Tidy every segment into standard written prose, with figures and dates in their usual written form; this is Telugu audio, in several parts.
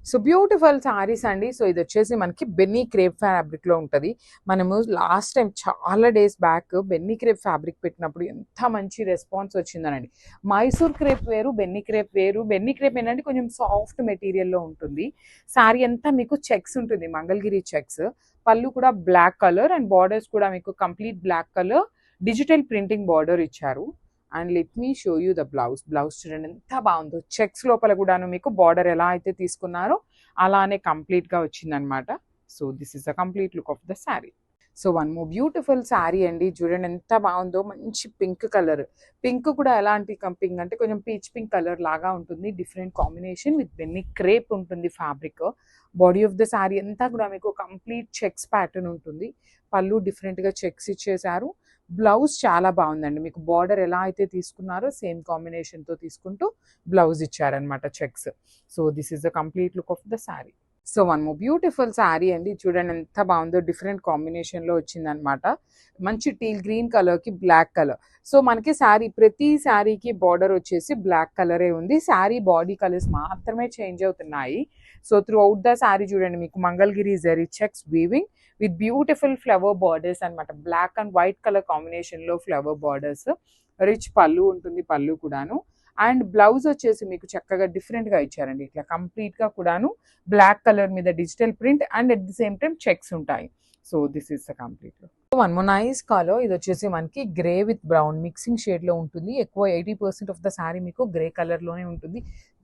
సో బ్యూటిఫుల్ సారీస్ అండి. సో ఇది వచ్చేసి మనకి బెన్నీ క్రేప్ ఫ్యాబ్రిక్ లో ఉంటది. మనము లాస్ట్ టైం చాలా days back Benny crepe fabric పెట్టినప్పుడు ఎంత మంచి రెస్పాన్స్ వచ్చిందనండి. మైసూర్ క్రేప్ వేరు, బెన్నీ క్రేప్ వేరు. బెన్నీ క్రేప్ ఏంటంటే కొంచెం సాఫ్ట్ మెటీరియల్ లో ఉంటుంది. శారీ అంతా మీకు చెక్స్ ఉంటుంది, మంగళగిరి చెక్స్. పళ్ళు కూడా బ్లాక్ కలర్ అండ్ బార్డర్స్ కూడా మీకు complete black colour digital printing border ఇచ్చారు. And let me show you the blouse చూడండి ఎంత బాగుందో. చెక్స్ లోపల కూడాను మీకు బార్డర్ ఎలా అయితే తీసుకున్నారో అలానే కంప్లీట్ గా వచ్చిందనమాట. So this is the complete look of the sari. So one more beautiful sari అండి. చూడండి ఎంత బాగుందో. మంచి పింక్ కలర్. పింక్ కూడా ఎలాంటి పింక్ అంటే కొంచెం పీచ్ పింక్ కలర్ లాగా ఉంటుంది. డిఫరెంట్ కాంబినేషన్ విత్ బెన్నీ క్రేప్ ఉంటుంది fabric. Body of the sari అంతా కూడా మీకు కంప్లీట్ చెక్స్ ప్యాటర్న్ ఉంటుంది. పళ్ళు డిఫరెంట్ గా చెక్స్ ఇచ్చేసారు. బ్లౌజ్ చాలా బాగుందండి. మీకు బార్డర్ ఎలా అయితే తీసుకున్నారో సేమ్ కాంబినేషన్ తో తీసుకుంటూ బ్లౌజ్ ఇచ్చారనమాట checks. So this is the complete look of the sari. So one more beautiful sari అండి. చూడండి ఎంత బాగుందో. డిఫరెంట్ కాంబినేషన్ లో వచ్చిందనమాట. మంచి టీల్ గ్రీన్ కలర్ కి బ్లాక్ కలర్. సో మనకి శారీ ప్రతి శారీకి బార్డర్ వచ్చేసి బ్లాక్ కలరే ఉంది. శారీ బాడీ కలర్స్ మాత్రమే చేంజ్ అవుతున్నాయి. So throughout the sari చూడండి మీకు Mangalagiri zari checks weaving with beautiful flower borders అనమాట. Black and white colour combination లో ఫ్లవర్ బార్డర్స్. రిచ్ పళ్ళు ఉంటుంది, పళ్ళు కూడాను. అండ్ బ్లౌజ్ వచ్చేసి మీకు చక్కగా డిఫరెంట్ గా ఇచ్చారండి. ఇట్లా కంప్లీట్ గా కూడాను బ్లాక్ కలర్ మీద digital print and at the same time checks ఉంటాయి. So this is the complete look. One more nice colour. ఇది వచ్చేసి మనకి grey with brown mixing shade లో ఉంటుంది. ఎక్కువ 80% ఆఫ్ ద శారీ మీకు గ్రే కలర్ లోనే ఉంటుంది.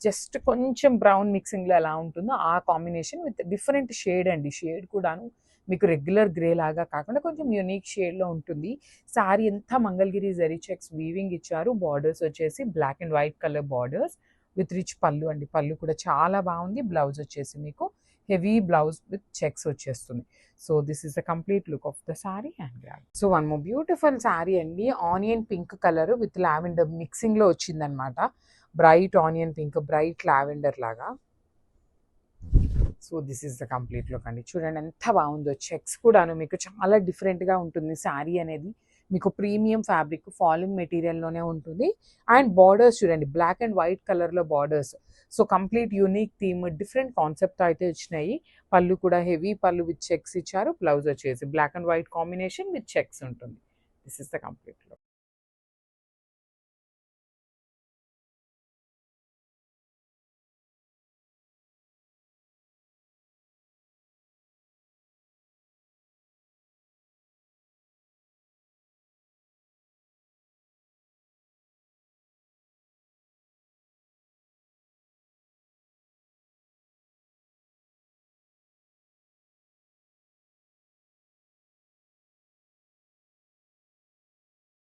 జస్ట్ కొంచెం బ్రౌన్ మిక్సింగ్ లో ఎలా ఉంటుందో ఆ కాంబినేషన్ విత్ డిఫరెంట్ షేడ్ అండి. షేడ్ కూడాను మీకు రెగ్యులర్ గ్రే లాగా కాకుండా కొంచెం యూనిక్ షేడ్ లో ఉంటుంది. శారీ అంతా మంగళగిరి జరీ చెక్స్ వీవింగ్ ఇచ్చారు. బార్డర్స్ వచ్చేసి black and white colour borders with rich pallu అండి. పళ్ళు కూడా చాలా బాగుంది. బ్లౌజ్ వచ్చేసి మీకు హెవీ బ్లౌజ్ విత్ చెక్స్ వచ్చేస్తుంది. So this is the complete look of the sari and grand. So one more beautiful sari అండి. Onion pink colour with lavender mixing లో వచ్చిందనమాట. Bright onion pink, bright lavender లాగా. So this is the complete look అండి. చూడండి ఎంత బాగుందో. చెక్స్ కూడాను మీకు చాలా డిఫరెంట్ గా ఉంటుంది. శారీ అనేది మీకు ప్రీమియం ఫ్యాబ్రిక్ ఫాలింగ్ మెటీరియల్ లోనే ఉంటుంది. అండ్ బార్డర్స్ చూడండి బ్లాక్ అండ్ వైట్ కలర్ లో borders. So complete unique theme, different concept అయితే వచ్చినాయి. పళ్ళు కూడా హెవీ పళ్ళు విత్ చెక్స్ ఇచ్చారు. బ్లౌజ్ వచ్చేసి black and white combination with checks ఉంటుంది. This is the complete look.